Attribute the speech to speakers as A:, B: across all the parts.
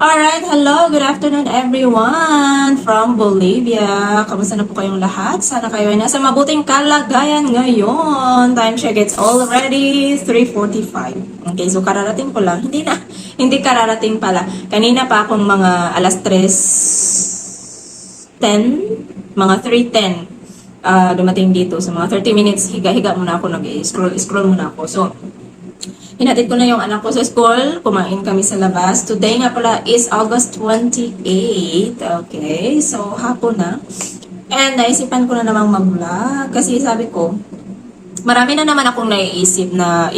A: Alright, hello, good afternoon everyone from Bolivia. Kamusta na po kayong lahat? Sana kayo ay nasa mabuting kalagayan ngayon. Time check, it's already 3:45. Okay, so kararating ko lang. Hindi kararating pala. Kanina pa akong mga alas 3:10, mga 3:10. Dumating dito. So mga 30 minutes, higa-higa muna ako, nag-scroll muna ako. So, hinatid ko na yung anak ko sa school. Kumain kami sa labas. Today nga pala is August 28. Okay, so hapon na. And naisipan ko na namang mag-vlog. Kasi sabi ko, marami na naman akong naiisip na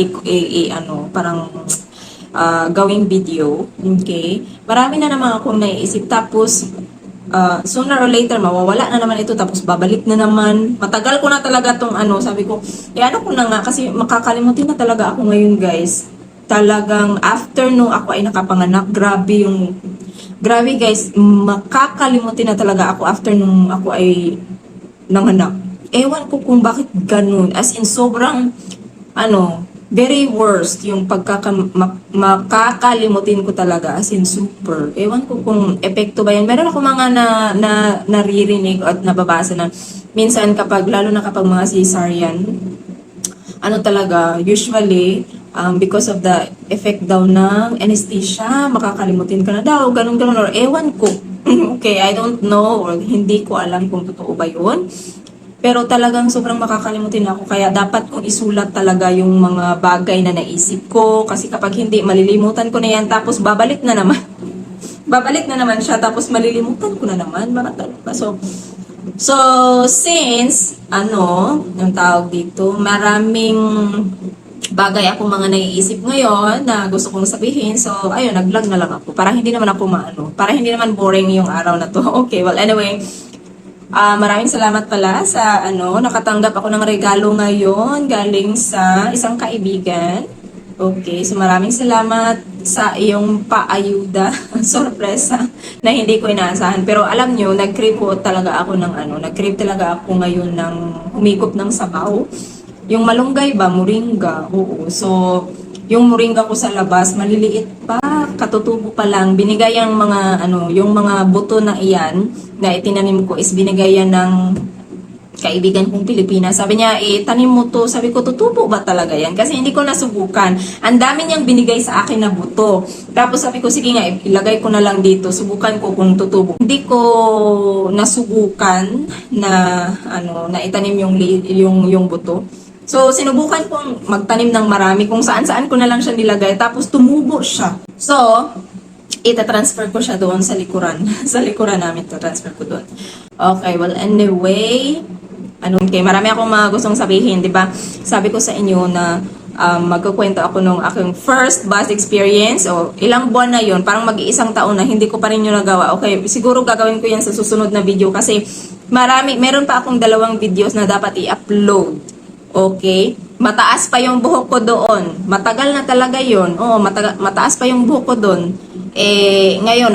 A: parang gawing video. Okay? Marami na naman akong naiisip. Tapos, sooner or later, mawawala na naman ito, tapos babalik na naman. Matagal ko na talaga tong sabi ko, ano ko na nga, kasi makakalimutin na talaga ako ngayon, guys. Talagang, after nung ako ay nakapanganak, grabe guys, makakalimutin na talaga ako after nung ako ay nanganak. Ewan ko kung bakit ganun. As in, sobrang, very worst yung makakalimutin ko talaga, as in super. Ewan ko kung epekto ba yan. Meron ako mga naririnig at nababasa na minsan kapag, lalo na kapag mga cesarean, talaga, usually, because of the effect daw ng anesthesia, makakalimutin ka na daw, ganun, or ewan ko. Okay, I don't know, or hindi ko alam kung totoo ba yun. Pero talagang sobrang makakalimutin ako. Kaya dapat kong isulat talaga yung mga bagay na naisip ko. Kasi kapag hindi, malilimutan ko na yan. Tapos babalik na naman. Babalik na naman siya. Tapos malilimutan ko na naman. So since, yung tawag dito, maraming bagay ako mga naiisip ngayon na gusto kong sabihin. So, ayun, nag-vlog na lang ako. Para hindi naman ako para hindi naman boring yung araw na to. Okay, well, anyway, maraming salamat pala sa nakatanggap ako ng regalo ngayon galing sa isang kaibigan. Okay, so maraming salamat sa iyong paayuda, sorpresa na hindi ko inaasahan. Pero alam nyo, nag-crave talaga ako ngayon ng humigop ng sabaw. Yung malunggay ba, moringa, oo. So, yung moringa ko sa labas, maliliit pa, katutubo pa lang. Binigay yung yung mga buto na iyan, na itinanim ko is binigay yan ng kaibigan kong Pilipina. Sabi niya, tanim mo to. Sabi ko, tutubo ba talaga yan? Kasi hindi ko nasubukan. Ang dami niyang binigay sa akin na buto. Tapos sabi ko, sige nga, ilagay ko na lang dito. Subukan ko kung tutubo. Hindi ko nasubukan na, na itanim yung buto. So, sinubukan kong magtanim ng marami kung saan-saan ko na lang siya nilagay. Tapos, tumubo siya. So, ita-transfer ko siya doon sa likuran. Sa likuran namin, ita-transfer ko doon. Okay, well, anyway, okay, marami akong mga gustong sabihin, di ba? Sabi ko sa inyo na magkukwento ako nung aking first bus experience. O, ilang buwan na yon, parang mag-iisang taon na, hindi ko pa rin yun nagawa. Okay, siguro gagawin ko yan sa susunod na video kasi meron pa akong 2 videos na dapat i-upload. Okay? Mataas pa yung buhok ko doon. Matagal na talaga yun. Oo, mataas pa yung buhok ko doon. Ngayon,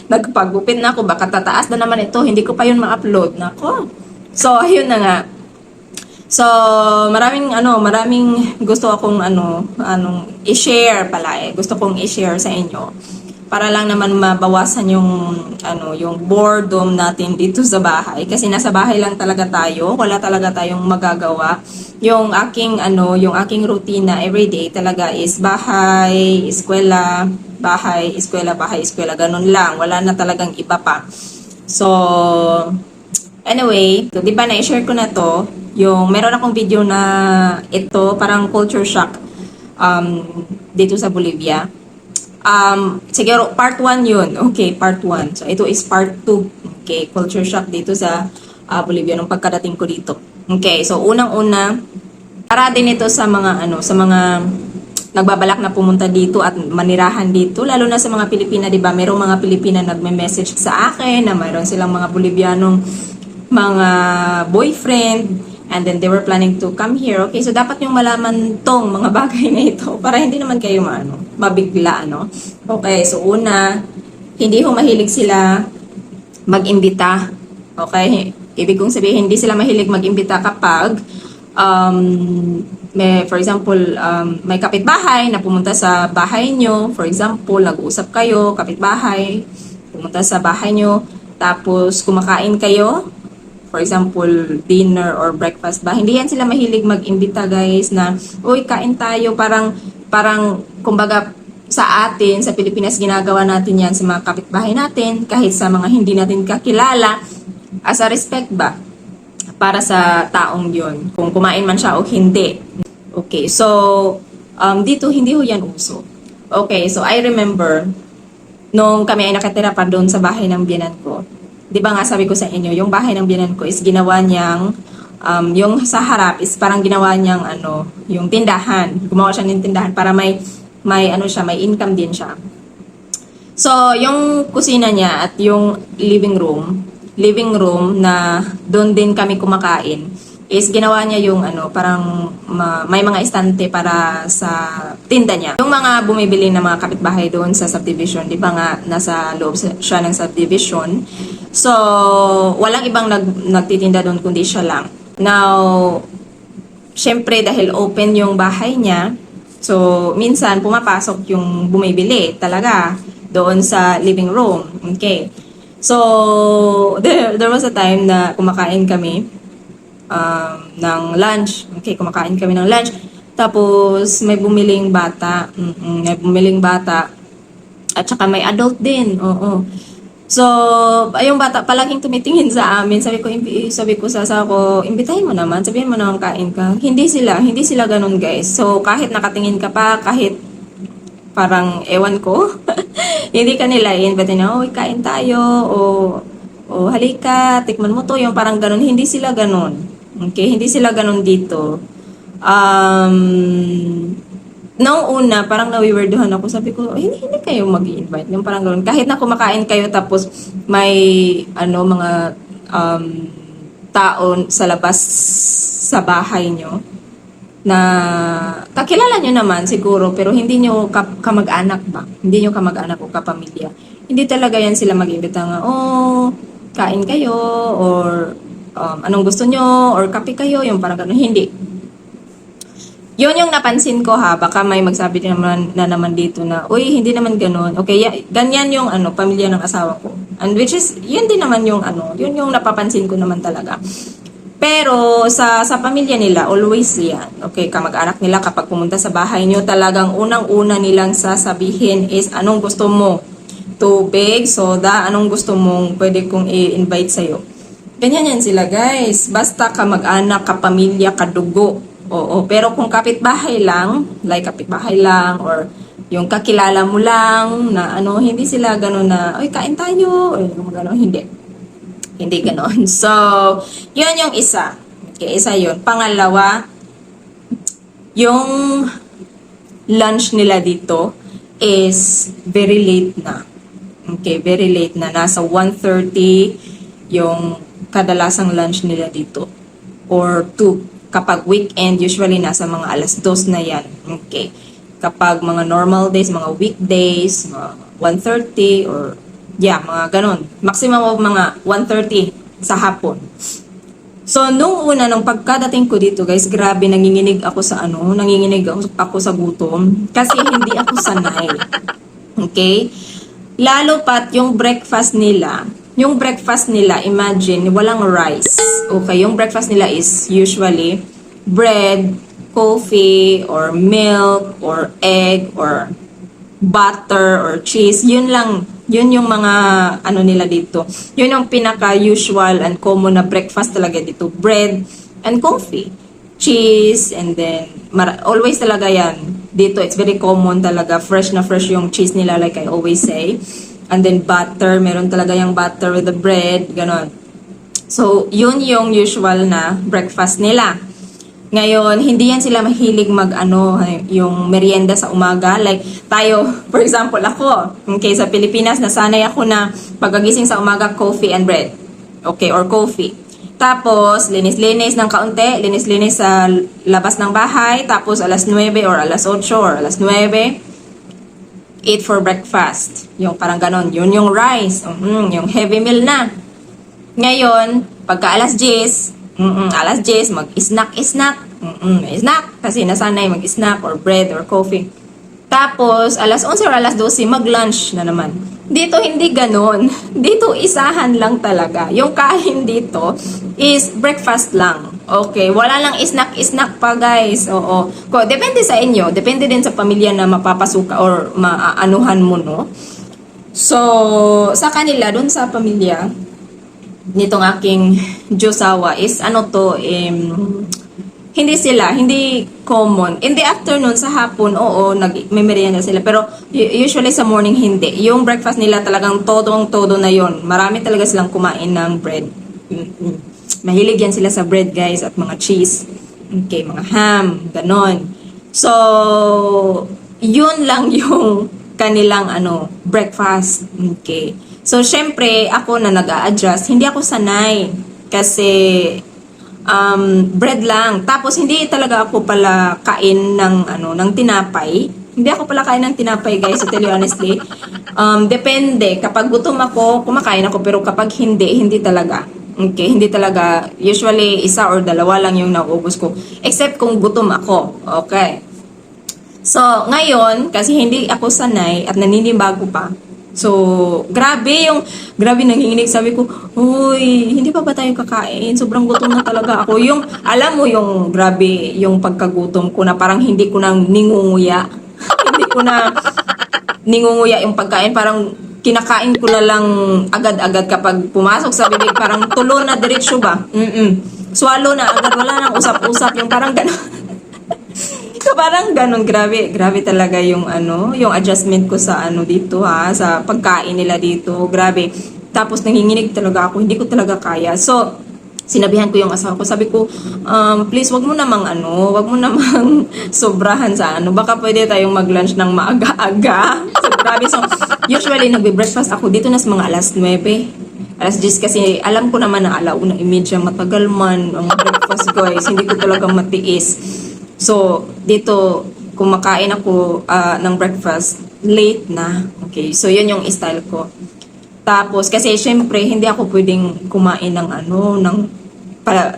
A: nagpagupit na ako. Baka tataas na naman ito. Hindi ko pa yun ma-upload. Nako. So, ayun na nga. So, maraming gusto akong i-share pala Gusto kong i-share sa inyo. Para lang naman mabawasan yung boredom natin dito sa bahay. Kasi nasa bahay lang talaga tayo. Wala talaga tayong magagawa. Yung aking routine everyday talaga is bahay, eskwela, bahay, eskwela, bahay, eskwela. Ganun lang. Wala na talagang iba pa. So, anyway, di ba na-share ko na to, meron akong video na ito, parang culture shock dito sa Bolivia. Siguro part 1 yun. Okay, part 1. So, ito is part 2. Okay, culture shock dito sa Bolivia nung pagkadating ko dito. Okay, so unang-una, para din ito sa mga nagbabalak na pumunta dito at manirahan dito, lalo na sa mga Pilipina, 'di ba? Merong mga Pilipina nagme-message sa akin na mayroon silang mga Bolivianong mga boyfriend. And then they were planning to come here. Okay, so dapat yung malaman tong mga bagay na ito para hindi naman kayo mabigla, Okay, so una, hindi mahilig sila mag-imbita. Okay, ibig kong sabihin, hindi sila mahilig mag-imbita kapag for example, may kapitbahay na pumunta sa bahay nyo. For example, nag-uusap kayo, kapitbahay, pumunta sa bahay nyo, tapos kumakain kayo. For example, dinner or breakfast ba? Hindi yan sila mahilig mag-imbita, guys, na, uy, kain tayo. Parang, kumbaga, sa atin, sa Pilipinas, ginagawa natin yan sa mga kapitbahay natin, kahit sa mga hindi natin kakilala, as a respect ba? Para sa taong yon, kung kumain man siya o hindi. Okay, so, dito, hindi ho yan uso. Okay, so I remember, nung kami ay nakatira pa doon sa bahay ng biyanan ko, di ba nga sabi ko sa inyo, yung bahay ng biyanan ko is ginawa niyang, yung sa harap is parang ginawa niyang yung tindahan. Gumawa siya ng tindahan para may may income din siya. So, yung kusina niya at yung living room na doon din kami kumakain, is ginawa niya yung parang may mga estante para sa tinda niya. Yung mga bumibili ng mga kapitbahay doon sa subdivision, di ba nga nasa loob siya ng subdivision. So, walang ibang nagtitinda doon kundi siya lang. Now, syempre dahil open yung bahay niya, so minsan pumapasok yung bumibili talaga doon sa living room. Okay. So, there was a time na kumakain kami ng lunch. Okay, kumakain kami ng lunch. Tapos, may bumiling bata. May bumiling bata. At saka may adult din. Oo. So, yung bata palaging tumitingin sa amin. Sabi ko sa asawa ko, imbitahin mo naman. Sabihin mo naman kain ka. Hindi sila ganun, guys. So, kahit nakatingin ka pa, kahit parang ewan ko, hindi ka nila i-invite na, oh, kain tayo, o halika, tikman mo to, yung parang ganun. Hindi sila ganun. Okay, hindi sila ganun dito. Noong una, parang nawiwerduhan ako. Sabi ko, hindi kayo mag-i-invite. Yung parang gano'n. Kahit na kumakain kayo tapos may mga taon sa labas sa bahay nyo na kakilala nyo naman siguro pero hindi nyo kamag-anak ba? Hindi nyo kamag-anak o kapamilya. Hindi talaga yan sila mag-imbita nga, oh, kain kayo or anong gusto nyo or kape kayo. Yung parang gano'n. Hindi. Yun yung napansin ko ha, baka may magsabi naman dito na, uy, hindi naman ganun. Okay, ganyan yung pamilya ng asawa ko. And which is, yun din naman yung yun yung napapansin ko naman talaga. Pero sa pamilya nila, always yan. Okay, kamag-anak nila kapag pumunta sa bahay nyo, talagang unang-una nilang sasabihin is, anong gusto mo? Tubig, soda, anong gusto mong pwede kong i-invite sa'yo? Ganyan yan sila, guys. Basta kamag-anak, kapamilya, kadugo. Oo, pero kung kapitbahay lang, or yung kakilala mo lang, na hindi sila gano'n na, oy, kain tayo, o gano'n, hindi. Hindi gano'n. So, yun yung isa. Okay, isa yun. Pangalawa, yung lunch nila dito is very late na. Okay, very late na. Nasa 1:30 yung kadalasang lunch nila dito. Or 2. Kapag weekend, usually nasa mga 2:00 na yan. Okay. Kapag mga normal days, mga weekdays, mga 1:30 or mga ganun. Maximum of mga 1:30 sa hapon. So, nung pagkadating ko dito, guys, grabe, nanginginig ako sa gutom. Kasi hindi ako sanay. Okay? Lalo pat yung breakfast nila, imagine, walang rice. Okay, yung breakfast nila is usually bread, coffee, or milk, or egg, or butter, or cheese. Yun lang. Yun yung mga nila dito. Yun yung pinaka-usual and common na breakfast talaga dito. Bread and coffee. Cheese, and then, always talaga yan. Dito, it's very common talaga. Fresh na fresh yung cheese nila, like I always say. And then butter, meron talaga yung butter with the bread, ganon. So, yun yung usual na breakfast nila. Ngayon, hindi yan sila mahilig yung merienda sa umaga. Like, tayo, for example, ako, okay, sa Pilipinas, nasanay ako na pagkagising sa umaga, coffee and bread. Okay, or coffee. Tapos, linis-linis ng kaunti, linis-linis sa labas ng bahay, tapos 9:00 or 8:00 or 9:00, eat for breakfast. Yung parang ganon. Yun yung rice. Yung heavy meal na. Ngayon, pagka 10:00, mag-snack-snack. Snack, kasi nasanay mag-snack or bread or coffee. Tapos, alas 11 or alas 12, mag-lunch na naman. Dito, hindi ganon. Dito, isahan lang talaga. Yung kain dito is breakfast lang. Okay, wala lang snack pa, guys. Oo. Depende sa inyo. Depende din sa pamilya na mapapasuka or maaanuhan mo, no? So, sa kanila, dun sa pamilya, nitong aking Diyosawa is hindi common. In the afternoon, sa hapon, oo, may merienda sila. Pero usually sa morning, hindi. Yung breakfast nila talagang todo na yon. Marami talaga silang kumain ng bread. Mahilig yan sila sa bread, guys, at mga cheese. Okay, mga ham, ganon. So, yun lang yung kanilang breakfast. Okay. So, syempre, ako na nag-a-adjust, hindi ako sanay. Kasi, bread lang. Tapos hindi talaga ako pala kain ng tinapay. Hindi ako pala kain ng tinapay, guys, to tell you honestly. Depende. Kapag gutom ako, kumakain ako, pero kapag hindi talaga. Okay, hindi talaga. Usually, isa or dalawa lang yung nauubos ko. Except kung gutom ako. Okay. So, ngayon, kasi hindi ako sanay at naninibago pa. So, grabe nanginginig. Sabi ko, uy, hindi pa ba tayo kakain? Sobrang gutom na talaga ako. Alam mo grabe, yung pagkagutom ko na parang hindi ko nang ningunguya. Hindi ko na ningunguya yung pagkain. Parang kinakain ko na lang agad-agad kapag pumasok sa bibig. Parang tulo na diretsyo ba? Swallow na agad. Wala nang usap-usap. Yung parang gano'n. So, parang ganun, grabe talaga yung adjustment ko sa dito sa pagkain nila dito, grabe. Tapos nanginginig talaga ako, hindi ko talaga kaya. So, sinabihan ko yung asawa ko, sabi ko, please, wag mo namang sobrahan sa baka pwede tayong mag-lunch ng maaga-aga. So, grabe. So, usually, nagbe-breakfast ako dito na sa mga alas 9. Alas 10 kasi alam ko naman na 1:30 matagal man ang breakfast, guys. Hindi ko talaga matiis. So, dito, kumakain ako ng breakfast, late na. Okay, so yun yung style ko. Tapos, kasi syempre, hindi ako pwedeng kumain ng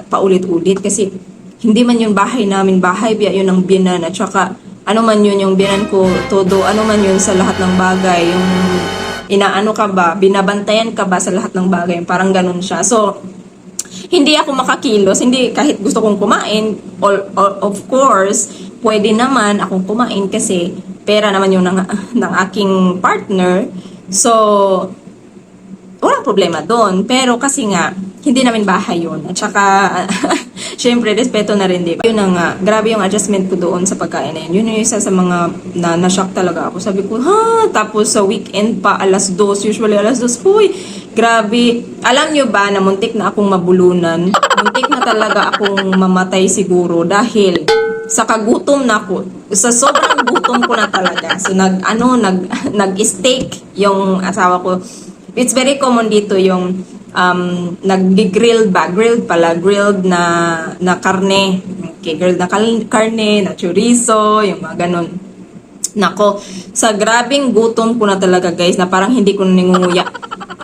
A: paulit-ulit. Kasi, hindi man yung bahay namin, bahay, yun ang biyanan. At saka, man yun yung biyanan ko, todo, man yun sa lahat ng bagay. Yung binabantayan ka ba sa lahat ng bagay. Parang ganun siya. So, hindi ako makakilos, hindi kahit gusto kong kumain, of course, pwede naman akong kumain kasi pera naman yung ng aking partner. So, walang problema doon. Pero kasi nga, hindi namin bahay yun. At saka, syempre, respeto na rin, diba? Yun na nga, grabe yung adjustment ko doon sa pagkain na yun. Yun yung isa sa mga na-shock talaga ako. Sabi ko, tapos sa weekend pa, alas 2, usually alas 2, huy, grabe. Alam nyo ba na muntik na akong mabulunan? Muntik na talaga akong mamatay siguro dahil sa kagutom na ako. Sa sobrang gutom ko na talaga. So, nag-steak yung asawa ko. It's very common dito yung nag-grill ba? Grilled na karne. Okay, grilled na karne, na chorizo, yung mga ganun. Nako, sa grabing gutom ko na talaga, guys, na parang hindi ko ningunguya.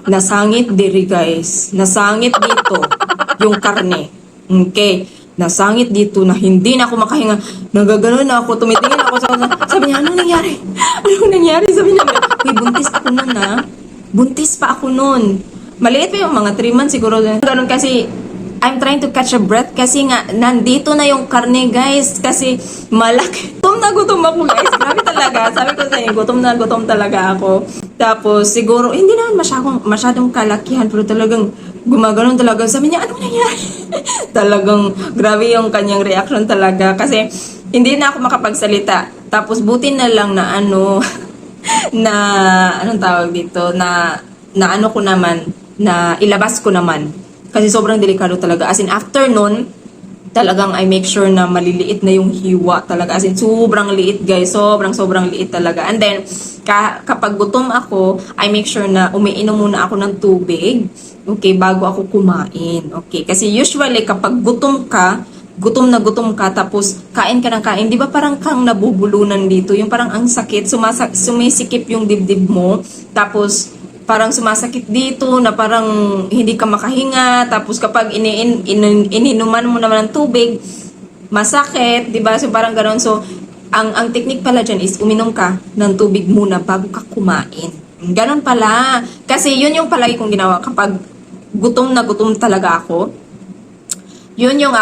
A: Nasangit diri, guys. Nasangit dito yung karne. Okay. Nasangit dito na hindi na ako makahinga. Nagagano na ako. Tumitingin ako sa sabi niya, anong nangyari? Anong nangyari? Sabi niya, uy, buntis ako nun buntis pa ako nun. Maliit pa yung mga 3 months siguro. Ganun kasi, I'm trying to catch a breath kasi nga, nandito na yung karne, guys. Kasi, malaki. Gutom ako, guys. Grabe talaga. Sabi ko sa inyo, gutom talaga ako. Tapos, siguro, hindi naman masyadong kalakihan, pero talagang gumaganon talaga. Sabi niya, anong nangyari? Talagang, grabe yung kanyang reaction talaga. Kasi, hindi na ako makapagsalita. Tapos, buti na lang na na anong tawag dito na ko naman na ilabas ko naman kasi sobrang delikado talaga, as in after nun talagang I make sure na maliliit na yung hiwa talaga, as in sobrang liit, guys, sobrang liit talaga. And then kapag gutom ako, I make sure na umiinom muna ako ng tubig, okay, bago ako kumain. Okay, kasi usually kapag gutom na gutom ka, tapos kain ka ng kain, di ba parang kang nabubulunan dito, yung parang ang sakit, sumisikip yung dibdib mo, tapos parang sumasakit dito, na parang hindi ka makahinga, tapos kapag ininuman mo naman ng tubig, masakit, di ba? So, parang gano'n. So, ang technique pala dyan is uminom ka ng tubig muna bago ka kumain. Ganon pala. Kasi yun yung palagi kong ginawa kapag gutom na gutom talaga ako. Yun yung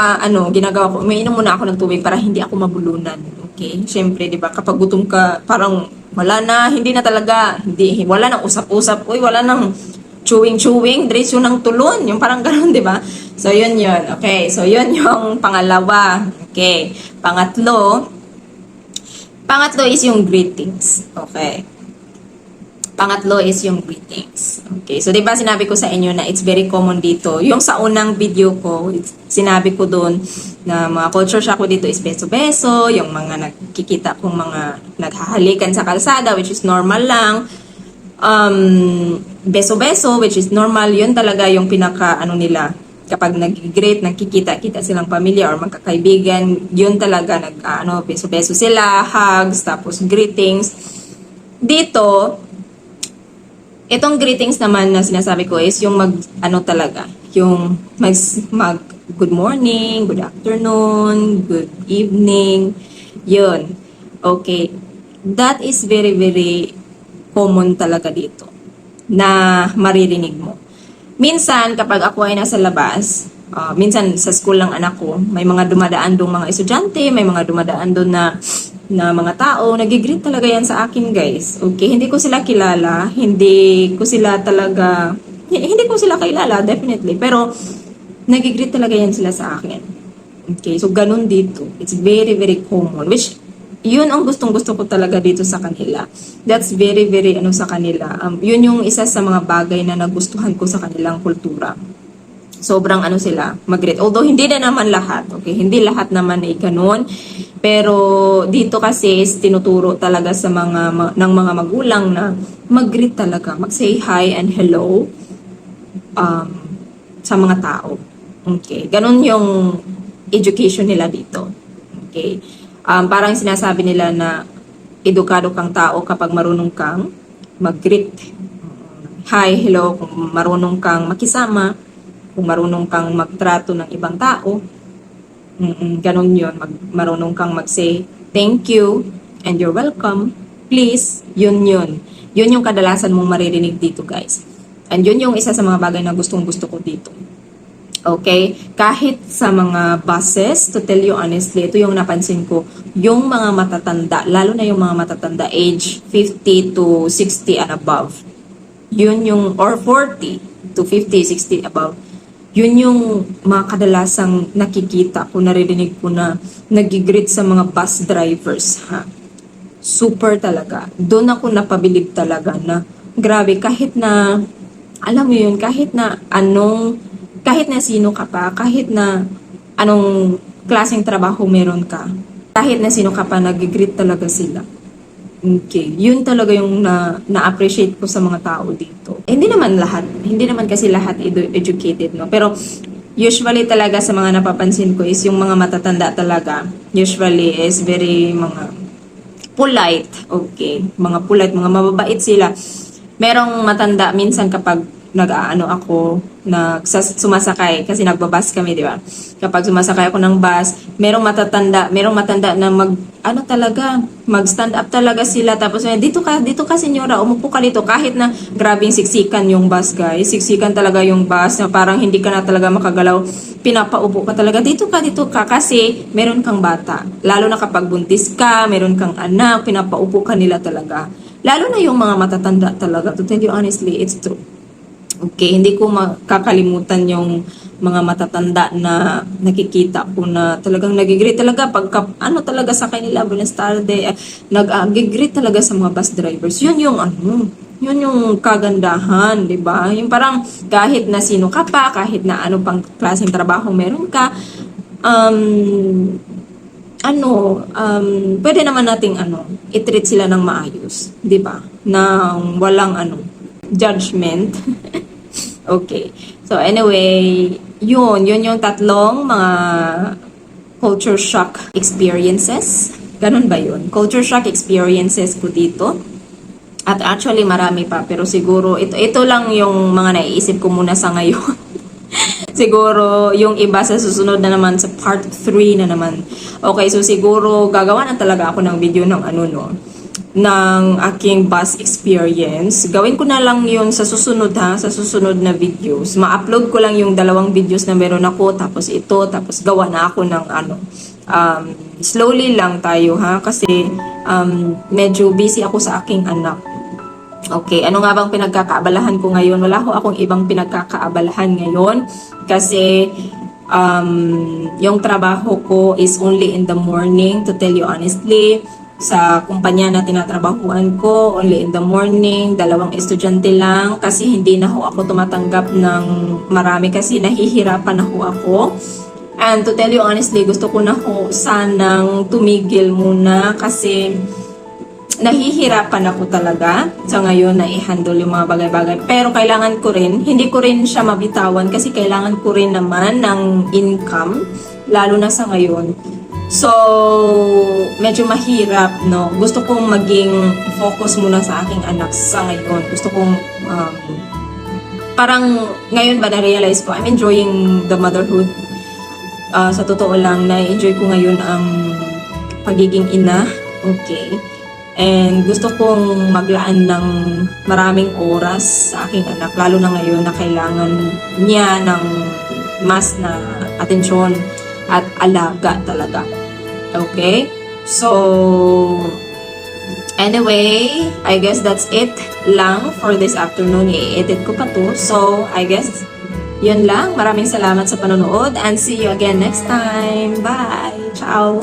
A: ginagawa ko. Umiinom muna ako ng tubig para hindi ako mabulunan. Okay? Siyempre, di ba? Kapag gutom ka, parang wala na, hindi na talaga, wala nang usap-usap. Uy, wala nang chewing-chewing, diretso ng tulon. Yung parang gano'n, di ba? So, yun yun. Okay, so yun yung pangalawa. Okay. Pangatlo is yung greetings. Okay. Pangatlo is yung greetings. Okay, so 'di ba sinabi ko sa inyo na it's very common dito. Yung sa unang video ko, sinabi ko doon na mga culture shock ko dito is beso-beso, yung mga nakikita kong mga naghahalikan sa kalsada, which is normal lang. Beso-beso, which is normal, yun talaga yung pinaka nila. Kapag nag-greet, nagkikita-kita silang pamilya or magkakaibigan, yun talaga beso-beso sila, hugs, tapos greetings. Dito, itong greetings naman na sinasabi ko is yung yung mag good morning, good afternoon, good evening, yun. Okay. That is very, very common talaga dito na maririnig mo. Minsan, kapag ako ay nasa labas, minsan sa school ng anak ko, may mga dumadaan doon mga estudyante, may mga dumadaan doon na mga tao, nagigreet talaga yan sa akin, guys. Okay, hindi ko sila kilala, hindi ko sila kilala, definitely. Pero, nagigreet talaga yan sila sa akin. Okay, so ganun dito. It's very, very common. Which, yun ang gustong-gusto ko talaga dito sa kanila. That's very, very sa kanila. Yun yung isa sa mga bagay na nagustuhan ko sa kanilang kultura. Sobrang sila mag-greet. Although hindi na naman lahat, okay? Hindi lahat naman ay ganun. Pero dito kasi tinuturo talaga sa ng mga magulang na mag-greet talaga, mag-say hi and hello sa mga tao. Okay? Ganun yung education nila dito. Okay? Parang sinasabi nila na edukado kang tao kapag marunong kang mag-greet. Hi, hello, kung marunong kang makisama, kung marunong kang magtrato ng ibang tao, ganun yun. Marunong kang mag-say, thank you, and you're welcome, please, yun. Yun yung kadalasan mong maririnig dito, guys. And yun yung isa sa mga bagay na gustong-gusto ko dito. Okay? Kahit sa mga buses, to tell you honestly, ito yung napansin ko, yung mga matatanda, lalo na yung mga matatanda, age 50 to 60 and above, yun yung, or 40 to 50, 60 above, yun yung mga kadalasang nakikita ko, naririnig ko na nagigreet sa mga bus drivers, ha. Super talaga. Doon ako napabilib talaga na, grabe, kahit na, alam mo yun, kahit na sino ka pa, kahit na anong klaseng trabaho meron ka, kahit na sino ka pa, nagigreet talaga sila. Okay. Yun talaga yung na-appreciate ko sa mga tao dito. Hindi naman kasi lahat educated, no? Pero usually talaga sa mga napapansin ko is yung mga matatanda talaga, usually is very mga polite. Okay. Mga polite, mga mababait sila. Merong matanda minsan kapag sumasakay kasi nagbabas kami, di ba? Kapag sumasakay ako ng bus, merong matanda na mag-stand up talaga sila, tapos dito ka senyora, umupo ka dito, kahit na grabing siksikan yung bus, guys. Siksikan talaga yung bus na parang hindi ka na talaga makagalaw, pinapaupo ka talaga, dito ka kasi meron kang bata. Lalo na kapag buntis ka, meron kang anak, pinapaupo ka nila talaga. Lalo na yung mga matatanda talaga. To tell you honestly, it's true. Okay, hindi ko makakalimutan yung mga matatanda na nakikita ko na talagang nagigreet talaga pagka talaga sa kanila, buenas tardes, nag-greet talaga sa mga bus drivers. Yun yung kagandahan, 'di ba? Yung parang kahit na sino ka pa, kahit na ano pang klaseng trabaho meron ka, pwede naman nating i-treat sila ng maayos, 'di ba? Na walang judgment. Okay. So anyway, yun yung tatlong mga culture shock experiences. Ganun ba yun? Culture shock experiences ko dito. At actually marami pa, pero siguro ito lang yung mga naiisip ko muna sa ngayon. Siguro yung iba sa susunod na naman sa part 3 na naman. Okay, so siguro gagawa na talaga ako ng video ng ano no, ng aking bus experience. Gawin ko na lang yun sa susunod ha, sa susunod na videos. Ma-upload ko lang yung 2 videos na meron ako, tapos ito, tapos gawa na ako ng ano. Slowly lang tayo ha, kasi medyo busy ako sa aking anak. Okay, ano nga bang pinagkakaabalahan ko ngayon? Wala ko akong ibang pinagkakaabalahan ngayon kasi yung trabaho ko is only in the morning, to tell you honestly. Sa kumpanya na tinatrabahuan ko, only in the morning, 2 estudyante lang kasi hindi na ho ako tumatanggap ng marami kasi nahihirapan na ho ako. And to tell you honestly, gusto ko na ho sanang tumigil muna kasi nahihirapan ako talaga sa ngayon na i-handle yung mga bagay-bagay. Pero kailangan ko rin, hindi ko rin siya mabitawan kasi kailangan ko rin naman ng income, lalo na sa ngayon. So, medyo mahirap, no? Gusto kong maging focus muna sa aking anak sa ngayon. Gusto kong, parang ngayon ba na-realize ko, I'm enjoying the motherhood. Sa totoo lang, na-enjoy ko ngayon ang pagiging ina. Okay. And gusto kong maglaan ng maraming oras sa aking anak, lalo na ngayon na kailangan niya ng mas na atensyon at alaga talaga. Okay? So, anyway, I guess that's it lang for this afternoon. I-edit ko pa to. So, I guess, yun lang. Maraming salamat sa panonood and see you again next time. Bye! Ciao!